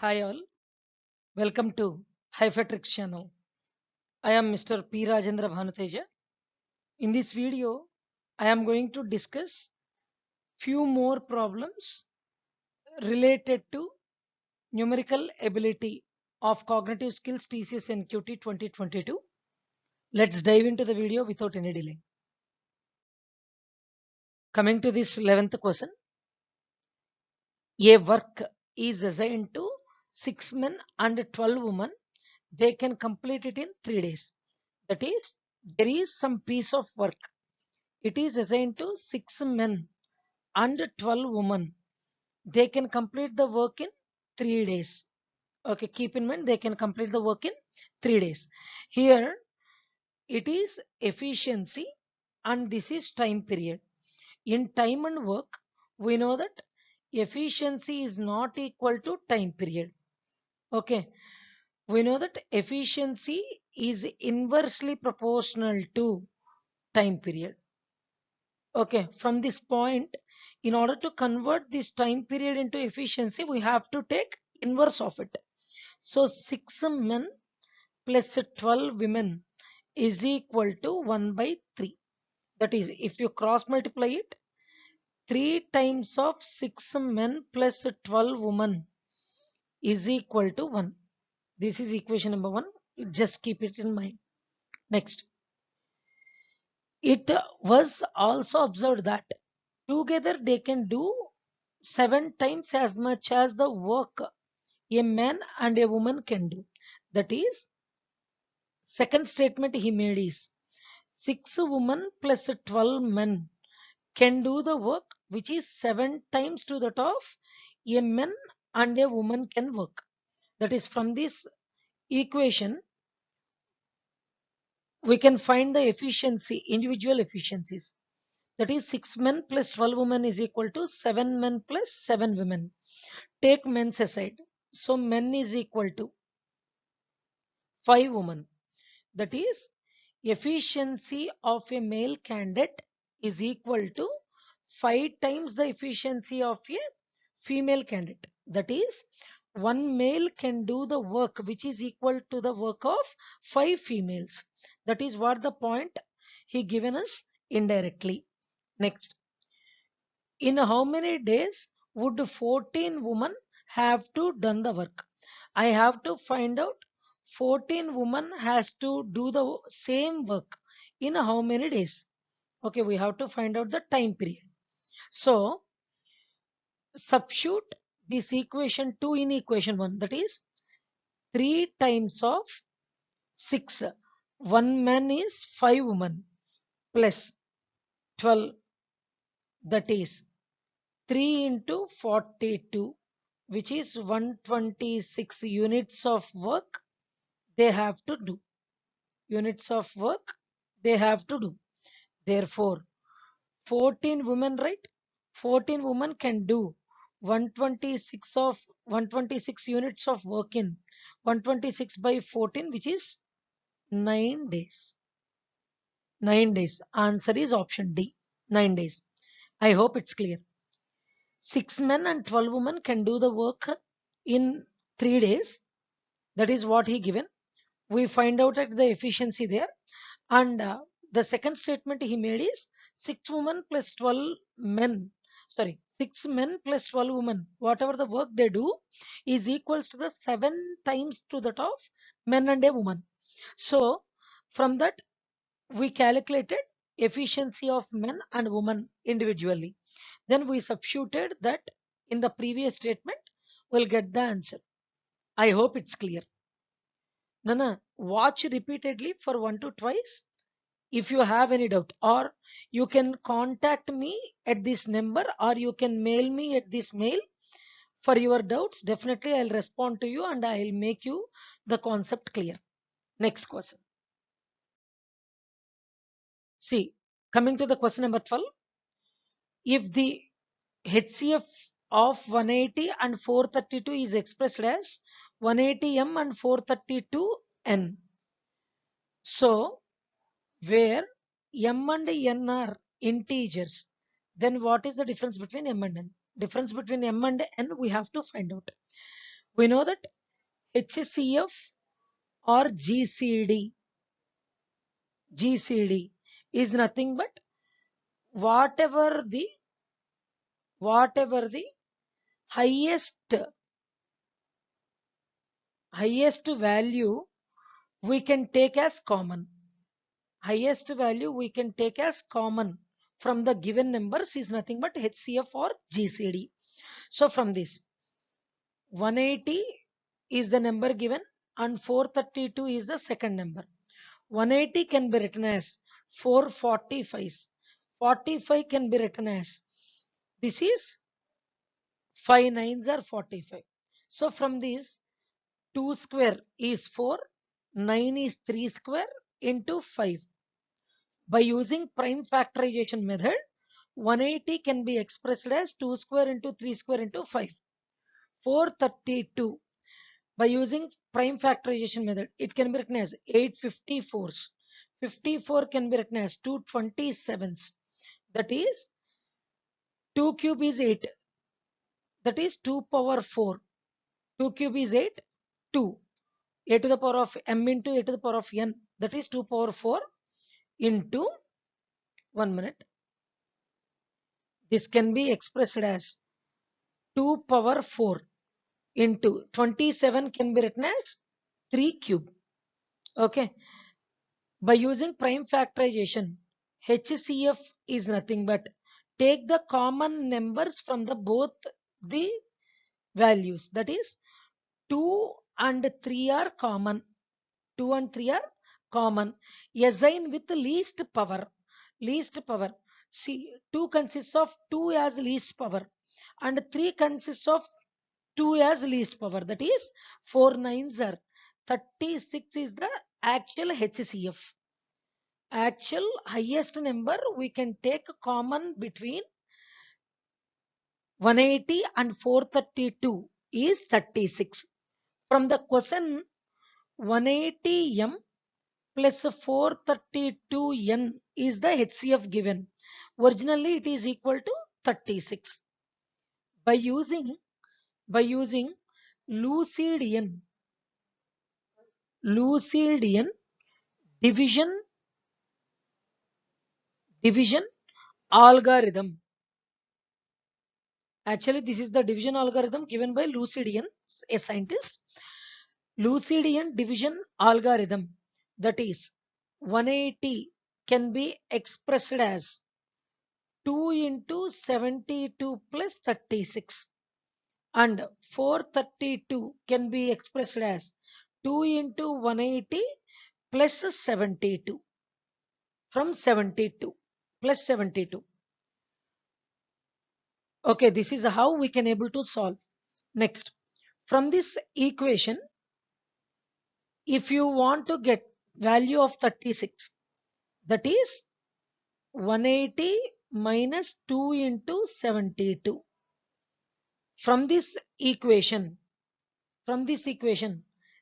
Hi all, welcome to Hypertrix channel. I am Mr. P. Rajendra Bhanuteja. In this video, I am going to discuss few more problems related to numerical ability of cognitive skills TCS NQT 2022. Let's dive into the video without any delay. Coming to this 11th question, a work is assigned to 6 men and 12 women. They can complete it in 3 days. That is, there is some piece of work. It is assigned to 6 men and 12 women. They can complete the work in 3 days. Okay, keep in mind they can complete the work in 3 days. Here it is efficiency and this is time period. In time and work, we know that efficiency is not equal to time period. Okay, we know that efficiency is inversely proportional to time period. Okay, from this point, in order to convert this time period into efficiency, we have to take inverse of it. So 6 men plus 12 women is equal to 1 by 3. That is, if you cross multiply it, 3 times of 6 men plus 12 women is equal to 1. This is equation number 1. Just keep it in mind. Next, it was also observed that together they can do 7 times as much as the work a man and a woman can do. That is, second statement he made is 6 women plus 12 men can do the work which is 7 times to that of a man and a woman can work. That is, from this equation we can find the efficiency, individual efficiencies. That is 6 men plus 12 women is equal to 7 men plus 7 women. Take men's aside. So men is equal to 5 women. That is, efficiency of a male candidate is equal to 5 times the efficiency of a female candidate. That is, one male can do the work which is equal to the work of 5 females. That is what the point he given us indirectly. Next, in how many days would 14 women have to done the work? I have to find out 14 women has to do the same work in how many days. Okay, we have to find out the time period. So substitute this equation 2 in equation 1. That is 3 times of 6. One man is 5 women plus 12. That is 3 into 42, which is 126 units of work they have to do. Units of work they have to do. Therefore, 14 women, right? 14 women can do 126 units of work in 126 by 14, which is 9 days. 9 days. Answer is option D, 9 days. I hope it's clear. 6 men and 12 women can do the work in 3 days. That is what he given. We find out at the efficiency there. And the second statement he made is 6 women plus 12 men. Sorry, 6 men plus 12 women. Whatever the work they do is equals to the 7 times to that of men and a woman. So from that we calculated efficiency of men and women individually. Then we substituted that in the previous statement. We'll get the answer. I hope it's clear. Nana, watch repeatedly for 1 to twice if you have any doubt, or you can contact me at this number, or you can mail me at this mail for your doubts. Definitely I'll respond to you and I'll make you the concept clear. Next question. See, coming to the question number 12, if the HCF of 180 and 432 is expressed as 180m and 432n, so where m and n are integers, then what is the difference between m and n? Difference between m and n we have to find out. We know that HCF or GCD is nothing but whatever the highest value we can take as common. Highest value we can take as common from the given numbers is nothing but HCF or GCD. So from this, 180 is the number given and 432 is the second number. 180 can be written as 445. 45 can be written as, this is 5 nines are 45. So from this, 2 square is 4, 9 is 3 square into 5. By using prime factorization method, 180 can be expressed as 2 square into 3 square into 5. 432. By using prime factorization method, it can be written as 854s. 54 can be written as 227s. That is 2 cube is 8. That is 2 power 4. 2 cube is 8. 2. A to the power of m into a to the power of n. That is 2 power 4 into 1 minute. This can be expressed as 2 power 4 into 27 can be written as 3 cube. Okay. By using prime factorization, HCF is nothing but take the common numbers from the both the values. That is 2 and 3 are common. 2 and 3 are common. Assign with least power. Least power. See, 2 consists of 2 as least power and 3 consists of 2 as least power. That is 4 nines are 36 is the actual HCF. Actual highest number we can take common between 180 and 432 is 36. From the question, 180m plus 432n is the HCF given. Originally it is equal to 36. By using Lucidian division algorithm. Actually, this is the division algorithm given by Lucidian, a scientist. Lucidian division algorithm, that is 180 can be expressed as 2 into 72 plus 36 and 432 can be expressed as 2 into 180 plus 72 from 72 plus 72. Okay, this is how we can able to solve. Next, from this equation, if you want to get value of 36, that is 180 minus 2 into 72. From this equation,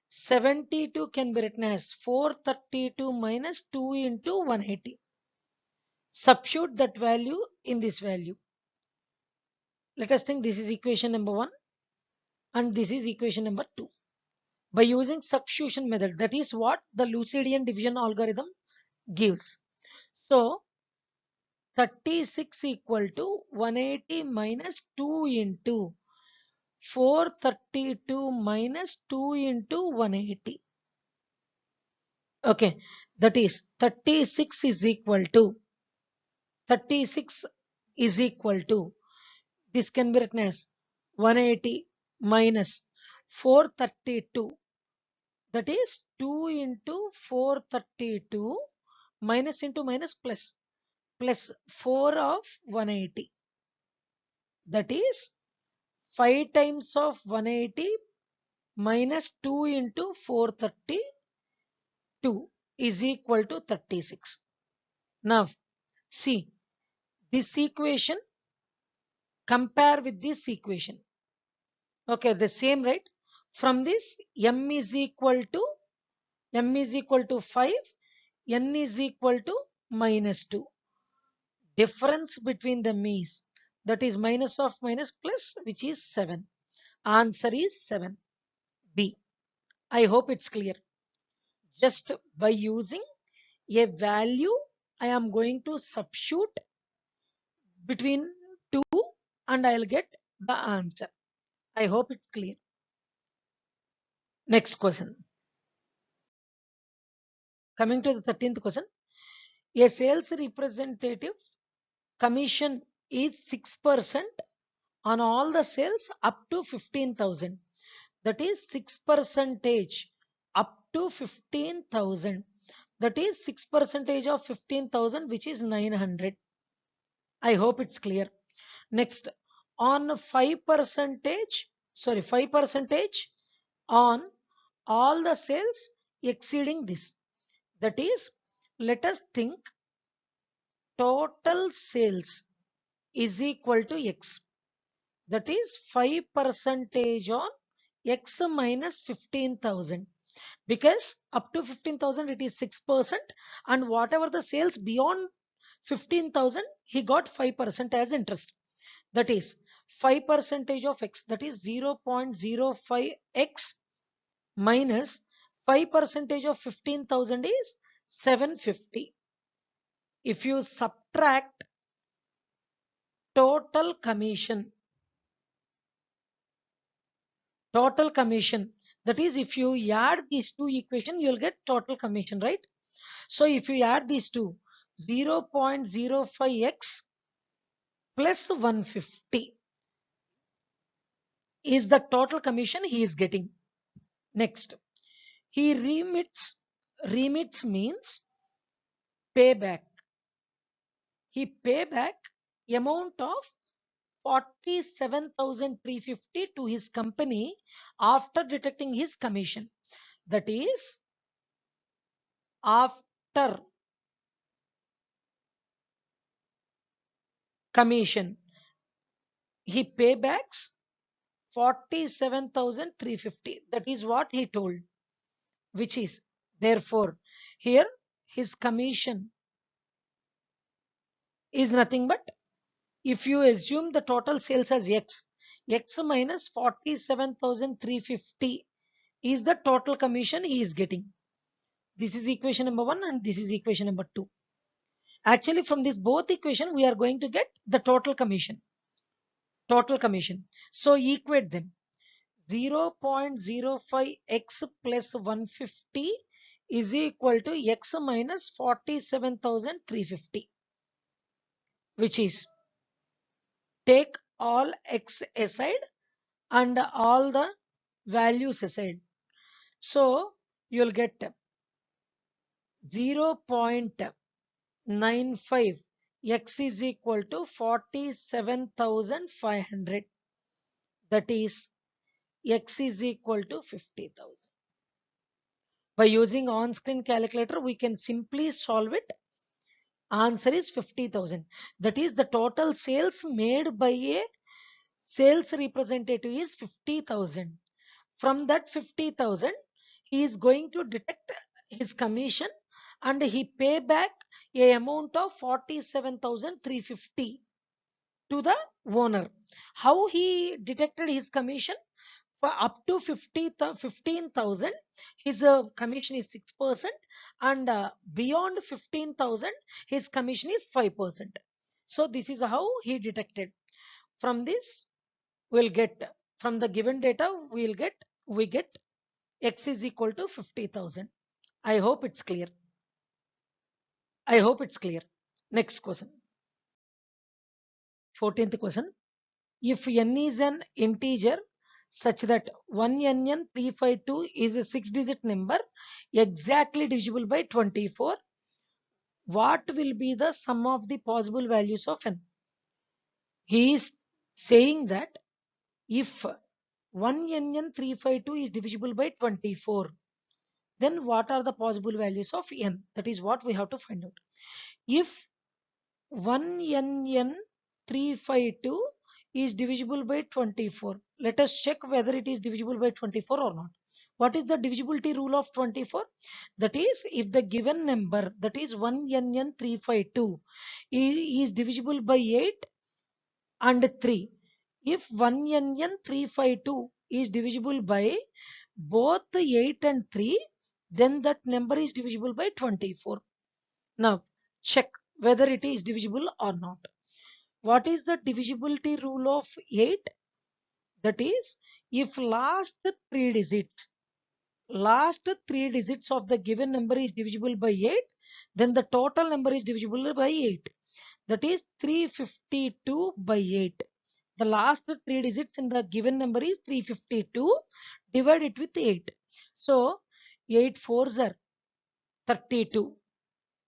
72 can be written as 432 minus 2 into 180. Substitute that value in this value. Let us think this is equation number 1 and this is equation number 2. By using substitution method, that is what the Lucidian division algorithm gives. So 36 equal to 180 minus 2 into 432 minus 2 into 180. Okay, that is 36 is equal to 36 is equal to, this can be written as 180 minus 432, that is 2 into 432 minus into minus plus 4 of 180, that is 5 times of 180 minus 2 into 432 is equal to 36. Now see this equation, compare with this equation. Okay, the same, right? From this m is equal to 5, n is equal to minus 2. Difference between them is, that is minus of minus plus, which is 7. Answer is 7. B. I hope it's clear. Just by using a value, I am going to substitute between 2 and I'll get the answer. I hope it's clear. Next question. Coming to the 13th question. A sales representative commission is 6% on all the sales up to 15,000. That is 6% up to 15,000. That is 6% of 15,000, which is 900. I hope it's clear. Next, on 5%, 5% on all the sales exceeding this. That is, let us think total sales is equal to X. That is 5% on X minus 15,000. Because up to 15,000 it is 6%, and whatever the sales beyond 15,000 he got 5% as interest. That is 5% of X, that is 0.05X minus 5% of 15,000 is 750. If you subtract total commission, that is if you add these two equations, you'll get total commission, right? So if you add these two, 0.05X plus 150 is the total commission he is getting. Next, he remits means payback. He pay back amount of 47,350 to his company after deducting his commission. That is after commission he paybacks 47,350. That is what he told, which is therefore here his commission is nothing but, if you assume the total sales as X minus 47,350 is the total commission he is getting. This is equation number 1 and this is equation number 2. Actually, from this both equation we are going to get the total commission. So equate them. 0.05X plus 150 is equal to X minus 47,350, which is take all X aside and all the values aside. So you will get 0.95 X is equal to 47,500. That is X is equal to 50,000. By using on-screen calculator, we can simply solve it. Answer is 50,000. That is the total sales made by a sales representative is 50,000. From that 50,000, he is going to deduct his commission and he pay back a amount of 47,350 to the owner. How he deducted his commission? For up to 15,000, his commission is 6%, and beyond 15,000, his commission is 5%. So this is how he deducted. From this, we'll get, from the given data, we get X is equal to 50,000. I hope it's clear. Next question. 14th question. If n is an integer such that 1NN352 is a 6-digit number exactly divisible by 24, what will be the sum of the possible values of n? He is saying that if 1NN352 is divisible by 24, then what are the possible values of n? That is what we have to find out. If 1NN352 is divisible by 24, let us check whether it is divisible by 24 or not. What is the divisibility rule of 24? That is, if the given number, that is 1NN352 is divisible by 8 and 3. If 1NN352 is divisible by both 8 and 3, then that number is divisible by 24. Now check whether it is divisible or not. What is the divisibility rule of 8? That is, if last three digits of the given number is divisible by 8, then the total number is divisible by 8. That is 352 by 8. The last three digits in the given number is 352. Divide it with 8. So 8 fours are 32.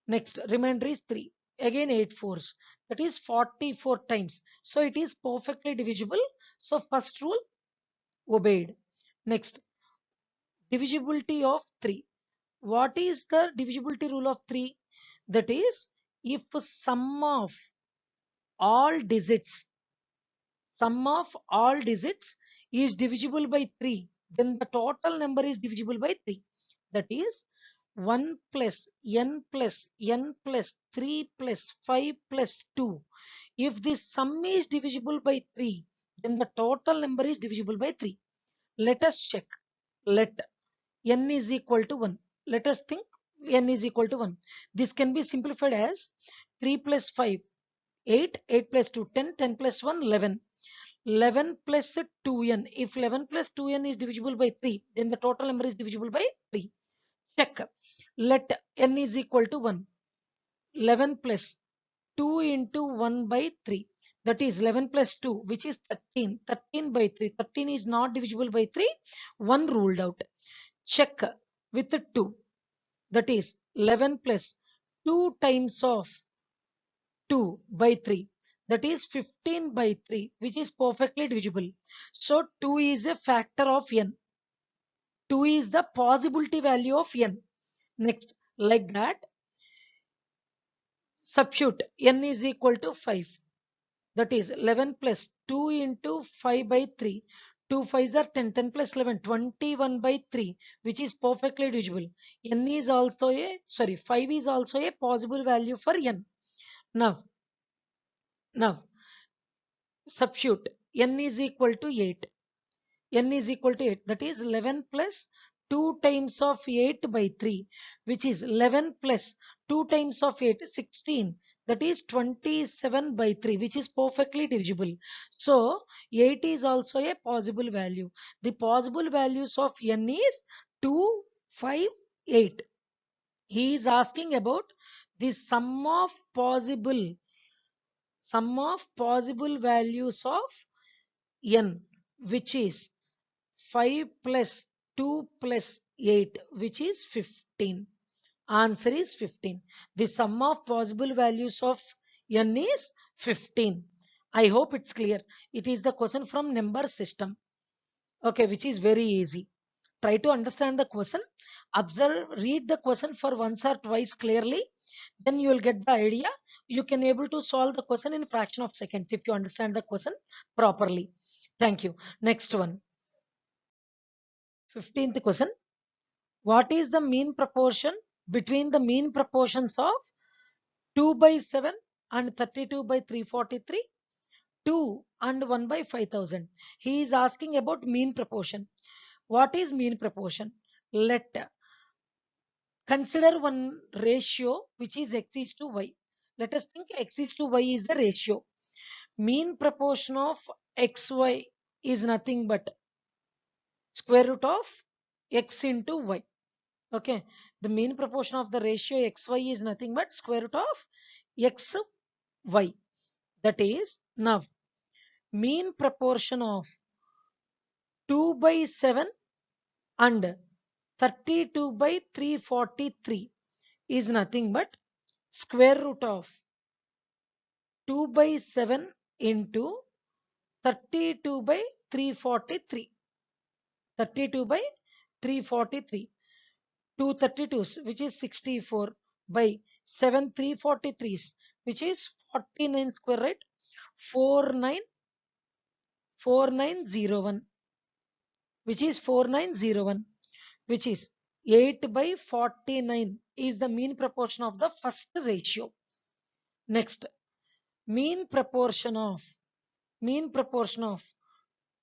Next, remainder is 3. Again 8 fours. That is 44 times. So it is perfectly divisible. So first rule obeyed. Next, divisibility of 3. What is the divisibility rule of 3? That is, if sum of all digits is divisible by 3, then the total number is divisible by 3. That is 1 plus n plus n plus 3 plus 5 plus 2. If this sum is divisible by 3, then the total number is divisible by 3. Let us check. Let n is equal to 1. Let us think n is equal to 1. This can be simplified as 3 plus 5, 8, 8 plus 2, 10, 10 plus 1, 11. 11 plus 2n. If 11 plus 2n is divisible by 3, then the total number is divisible by 3. Check. Let n is equal to 1. 11 plus 2 into 1 by 3. That is 11 plus 2, which is 13. 13 by 3. 13 is not divisible by 3. 1 ruled out. Check with 2. That is 11 plus 2 times of 2 by 3. That is 15 by 3, which is perfectly divisible. So 2 is a factor of n. 2 is the possibility value of n. Next, like that, substitute n is equal to 5. That is 11 plus 2 into 5 by 3. 2 5s are 10, 10 plus 11, 21 by 3, which is perfectly divisible. N is also 5 is also a possible value for n. Now substitute n is equal to 8. N is equal to 8. That is 11 plus 2 times of 8 by 3, which is 11 plus 2 times of 8, 16. That is 27 by 3, which is perfectly divisible. So 8 is also a possible value. The possible values of n is 2, 5, 8. He is asking about the sum of possible values of n, which is 5 plus 2 plus 8, which is 15. Answer is 15. The sum of possible values of n is 15. I hope it's clear. It is the question from number system. Okay, which is very easy. Try to understand the question. Observe, read the question for once or twice clearly. Then you will get the idea. You can able to solve the question in fraction of seconds if you understand the question properly. Thank you. Next one. 15th question. What is the mean proportion between the mean proportions of 2 by 7 and 32 by 343, 2 and 1 by 5000? He is asking about mean proportion. What is mean proportion? Let consider one ratio which is x is to y. Let us think x is to y is the ratio. Mean proportion of xy is nothing but square root of x into y. Okay, the mean proportion of the ratio xy is nothing but square root of xy. That is, now mean proportion of 2 by 7 and 32 by 343 is nothing but square root of 2 by 7 into 32 by 343. 32 by 343. 2 32s, which is 64, by 7 343s, which is 49 square, right? 4901, which is 4901, which is 8 by 49 is the mean proportion of the first ratio. Next, mean proportion of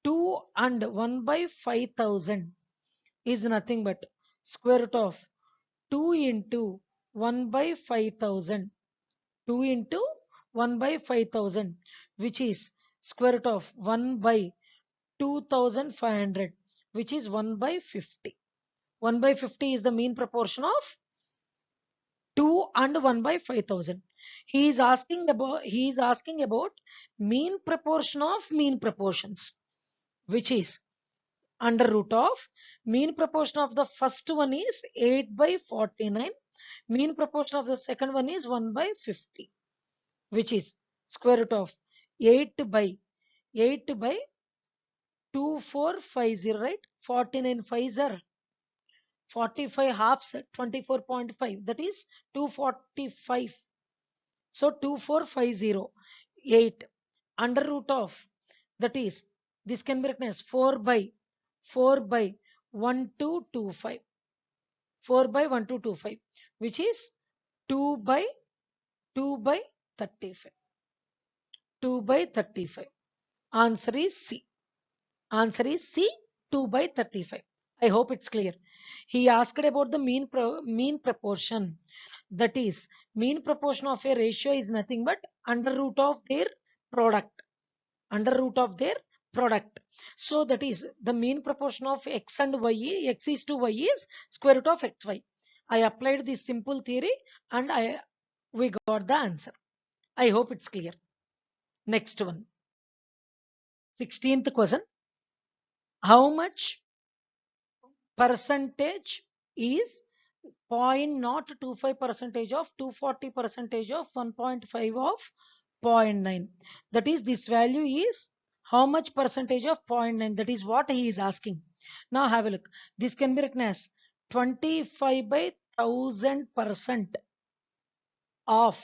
2 and 1 by 5000. is nothing but square root of 2 into 1 by 5000. 2 into 1 by 5000, which is square root of 1 by 2500, which is 1 by 50. 1 by 50 is the mean proportion of 2 and 1 by 5000. He is asking about mean proportion of mean proportions, which is under root of mean proportion of the first one is 8 by 49. Mean proportion of the second one is 1 by 50, which is square root of 8 by 2450, right? 49 5s are 45 halves, 24.5, that is 245. So 2450, 8 under root of, that is, this can be written as 4 by 1225, 4 by 1225, which is 2 by 2 by 35. 2 by 35. Answer is C. Answer is C, 2 by 35. I hope it's clear. He asked about the mean proportion. That is, mean proportion of a ratio is nothing but under root of their product. Under root of their product. So that is the mean proportion of x and y, x is to y is square root of xy. I applied this simple theory and we got the answer. I hope it's clear. Next one. 16th question. How much percentage is 0.025 percentage of 240 percentage of 1.5 of 0.9? That is, this value is how much percentage of 0.9? That is what he is asking. Now have a look. This can be written as 25 by 1000% of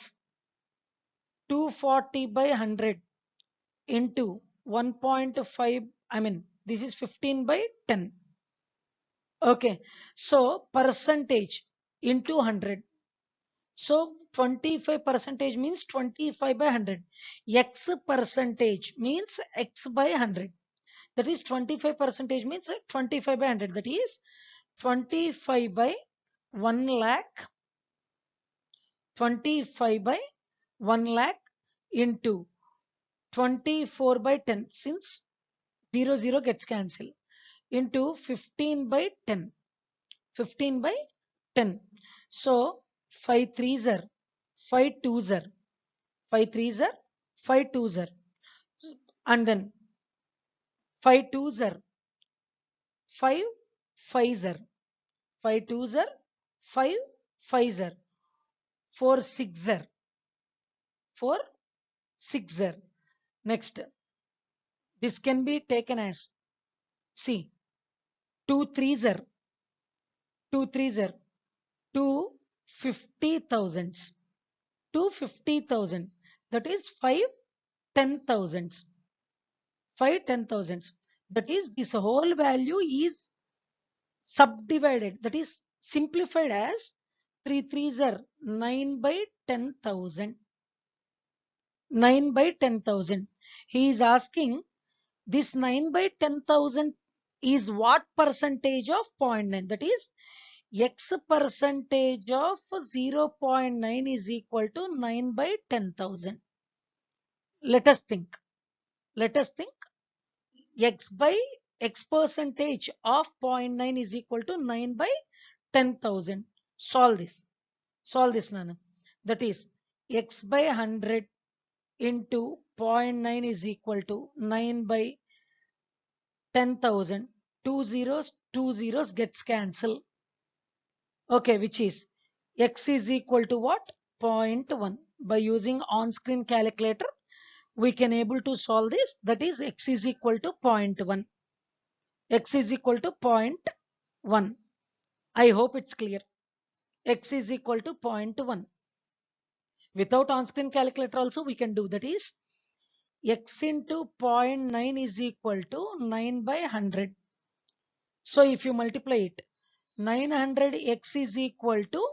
240 by 100 into 1.5. I mean, this is 15 by 10. Okay, so percentage into 100. So 25 percentage means 25 by 100. X percentage means x by 100. That is 25 percentage means 25 by 100. That is 25 by 1 lakh. 25 by 1 lakh into 24 by 10, since 0 gets cancelled, into 15 by 10. 15 by 10. So 5 3s are 5 2s are 5 3s are 5 2s are, and then 5 2s are 5 5s are 5 2s are 5 5s are 4 6s are 4 6s are. Next, this can be taken as, see, 2 3s are 2 3s are 250,000. 250,000, that is 5 10,000. 5 10,000. That is, this whole value is subdivided, that is simplified as 3 3s are 9 by 10,000. 9 by 10,000. He is asking this 9 by 10,000 is what percentage of 0.9? That is, x percentage of 0.9 is equal to 9 by 10,000. Let us think. Let us think. X by x percentage of 0.9 is equal to 9 by 10,000. Solve this. Solve this, Nana. That is, x by 100 into 0.9 is equal to 9 by 10,000. Two zeros gets cancelled. Okay, which is x is equal to what? 0.1. By using on-screen calculator, we can able to solve this. That is, x is equal to 0.1. X is equal to 0.1. I hope it's clear. X is equal to 0.1. Without on-screen calculator also we can do. That is, x into 0.9 is equal to 9 by 100. So if you multiply it, 900x is equal to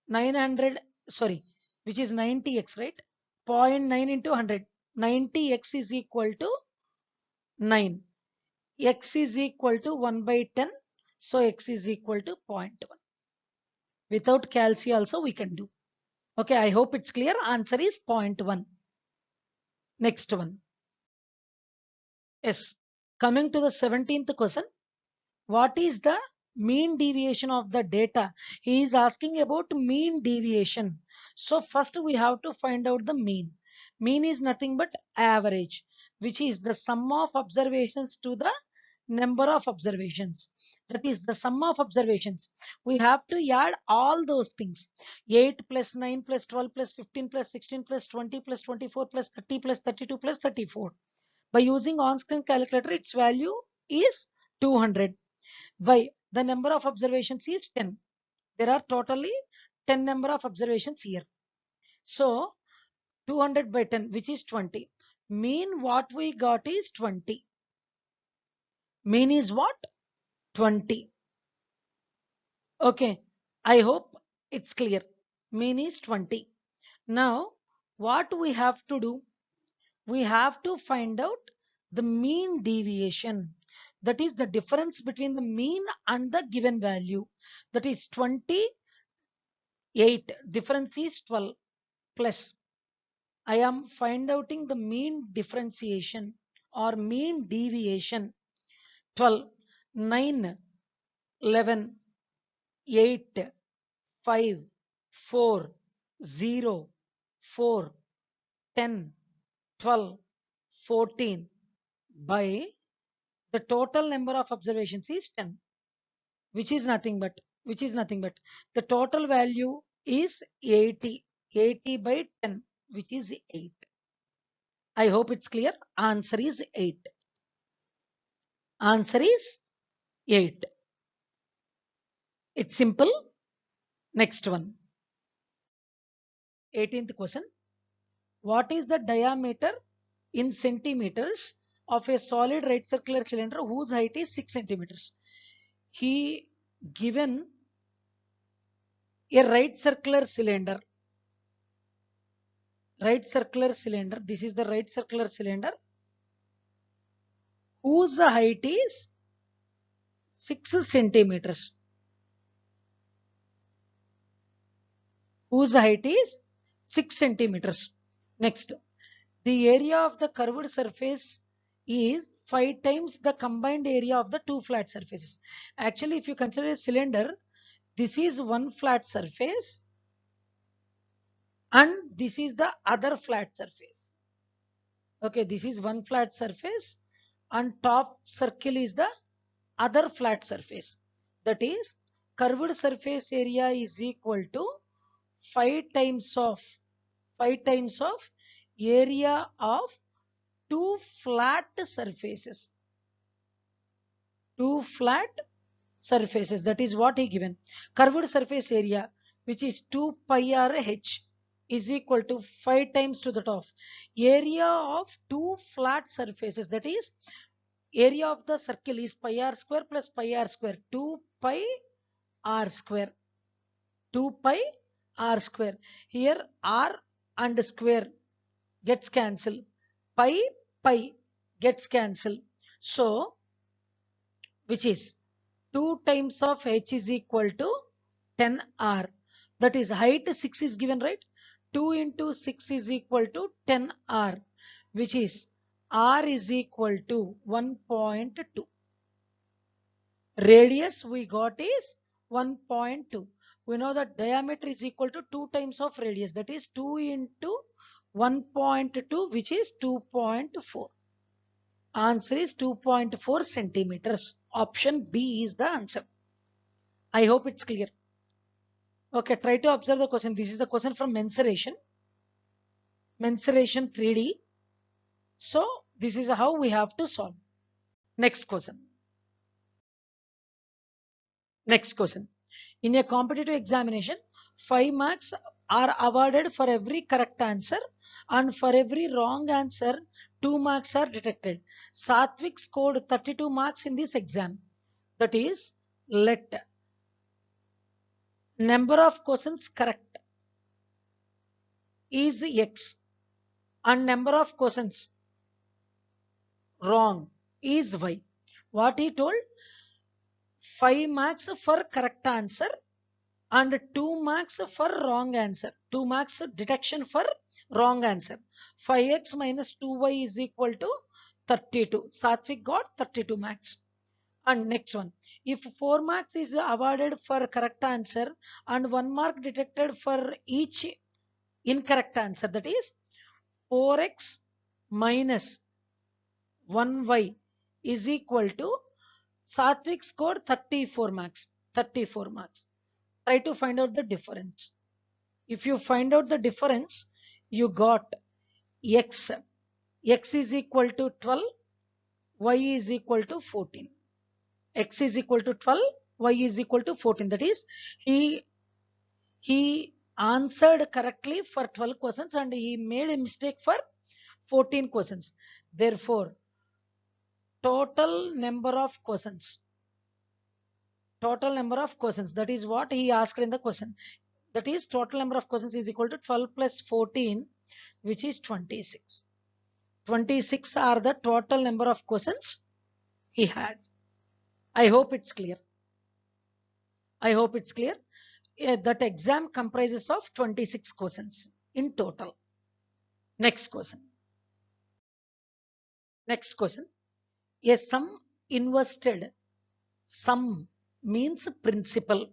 900, sorry, which is 90x, right? 0.9 into 100. 90x is equal to 9. X is equal to 1 by 10. So x is equal to 0.1. Without calci also we can do. Okay, I hope it's clear. Answer is 0.1. Next one. Yes. Coming to the 17th question. What is the mean deviation of the data? He is asking about mean deviation. So first we have to find out the mean. Mean is nothing but average, which is the sum of observations to the number of observations. That is the sum of observations. We have to add all those things. 8 plus 9 plus 12 plus 15 plus 16 plus 20 plus 24 plus 30 plus 32 plus 34. By using on-screen calculator, its value is 200. By the number of observations is 10. There are totally 10 number of observations here. So 200 by 10, which is 20. Mean what we got is 20. Mean is what? 20. Okay. I hope it's clear. Mean is 20. Now, what we have to do? We have to find out the mean deviation. That is the difference between the mean and the given value. That is 28. Difference is 12 plus. I am find outing the mean differentiation or mean deviation. 12, 9, 11, 8, 5, 4, 0, 4, 10, 12, 14 by the total number of observations is 10, which is nothing but the total value is 80. 80 by 10, which is 8. I hope it's clear. Answer is 8. Answer is 8. It's simple. Next one. 18th question. What is the diameter in centimeters of a solid right circular cylinder whose height is 6 centimeters? He given a right circular cylinder. This is the right circular cylinder whose height is 6 centimeters. Whose height is 6 centimeters. Next, the area of the curved surface is 5 times the combined area of the two flat surfaces. Actually, if you consider a cylinder, this is one flat surface and this is the other flat surface. Okay, this is one flat surface and top circle is the other flat surface. That is, curved surface area is equal to 5 times of area of two flat surfaces. That is what he given. Curved surface area, which is 2 pi r h, is equal to 5 times to the top area of two flat surfaces. That is, area of the circle is pi r square plus pi r square. 2 pi r square. 2 pi r square. Here r and square gets cancelled. Pi gets cancelled. So, which is 2 times of h is equal to 10r. That is, height 6 is given, right? 2 into 6 is equal to 10r, which is r is equal to 1.2. Radius we got is 1.2. We know that diameter is equal to 2 times of radius. That is 2 into 1.2, which is 2.4. Answer is 2.4 centimeters. Option B is the answer. I hope it's clear. Okay, try to observe the question. This is the question from mensuration. Mensuration 3D. So, this is how we have to solve. Next question. In a competitive examination, 5 marks are awarded for every correct answer and for every wrong answer, 2 marks are deducted. Satvik scored 32 marks in this exam. That is, let number of questions correct is x and number of questions wrong is y. What he told? 5 marks for correct answer and 2 marks for wrong answer. 2 marks deduction for wrong answer. 5x minus 2y is equal to 32. Satvik got 32 marks. And next one, if 4 marks is awarded for correct answer and 1 mark deducted for each incorrect answer, that is 4x minus 1y is equal to Satvik scored 34 marks. 34 marks. Try to find out the difference. If you find out the difference, you got x. X is equal to 12, y is equal to 14. X is equal to 12, y is equal to 14. That is, he answered correctly for 12 questions and he made a mistake for 14 questions. Therefore, total number of questions, that is what he asked in the question. That is, total number of questions is equal to 12 plus 14, which is 26. 26 are the total number of questions he had. I hope it's clear. That exam comprises of 26 questions in total. Next question. A sum invested. Sum means principal.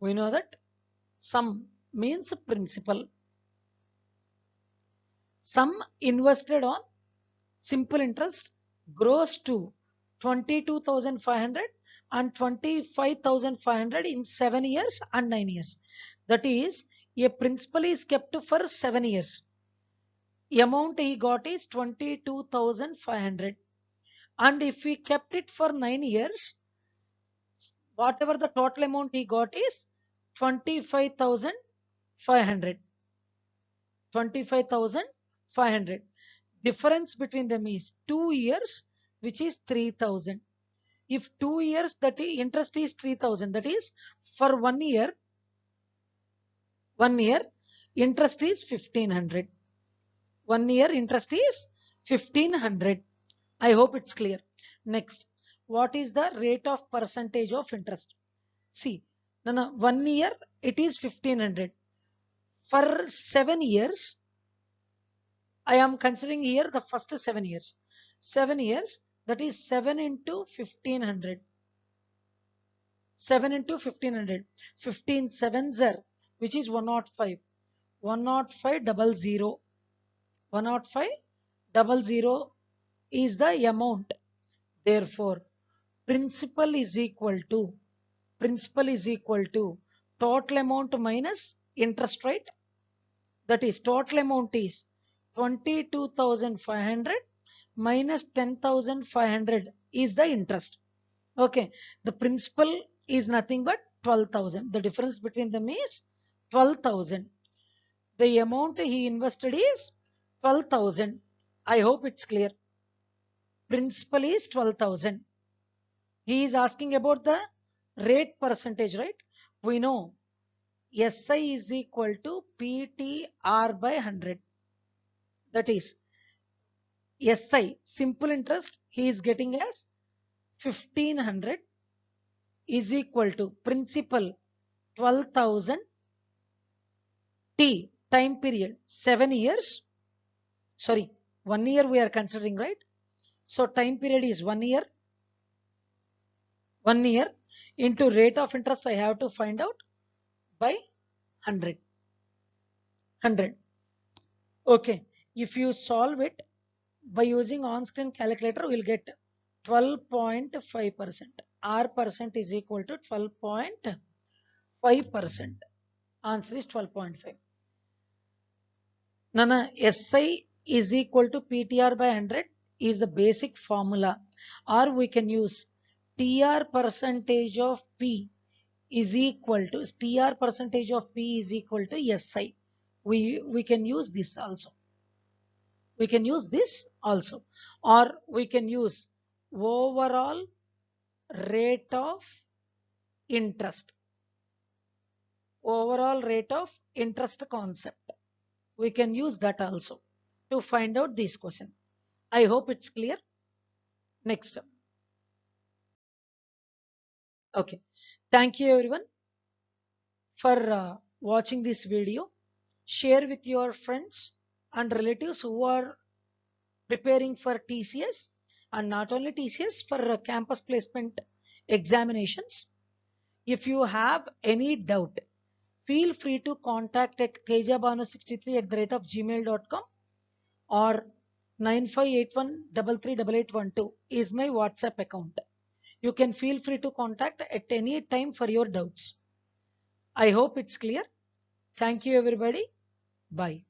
We know that sum means principal. Sum invested on simple interest grows to 22,500 and 25,500 in 7 years and 9 years. That is, a principal is kept for 7 years. Amount he got is 22,500. And if we kept it for 9 years, whatever the total amount he got is 25,500. 25,500. Difference between them is 2 years, which is 3,000. If 2 years, that interest is 3,000, that is, for 1 year, interest is 1,500. 1 year interest is 1,500. I hope it's clear. Next, what is the rate of percentage of interest? See, 1 year it is 1,500. For 7 years, I am considering here the first 7 years. 7 years, that is 7 into 1,500. 7 into 1,500. 15 sevens are, which is 105. 105,000. 105,000 is the amount. Therefore, principal is equal to total amount minus interest rate. That is, total amount is 22,500 minus 10,500 is the interest. Okay, the principal is nothing but 12,000. The difference between them is 12,000. The amount he invested is 12,000. I hope it's clear. Principal is 12,000. He is asking about the rate percentage, right? We know SI is equal to PTR by 100. That is, SI, simple interest, he is getting as 1,500 is equal to principal 12,000, T, time period 7 years. Sorry, 1 year we are considering, right? So time period is 1 year. 1 year into rate of interest I have to find out by 100. 100. Okay, if you solve it by using on-screen calculator, we will get 12.5%. R percent is equal to 12.5%. Answer is 12.5. Nana, SI is equal to PTR by 100 is the basic formula, or we can use TR percentage of P is equal to SI. We can use this also. Or we can use overall rate of interest. Concept. We can use that also to find out this question. I hope it's clear. Next. Okay. Thank you everyone for watching this video. Share with your friends and relatives who are preparing for TCS, and not only TCS, for campus placement examinations. If you have any doubt, feel free to contact at tejabanu63 at the rate of gmail.com or 9581338812 is my WhatsApp account. You can feel free to contact at any time for your doubts. I hope it's clear. Thank you everybody. Bye.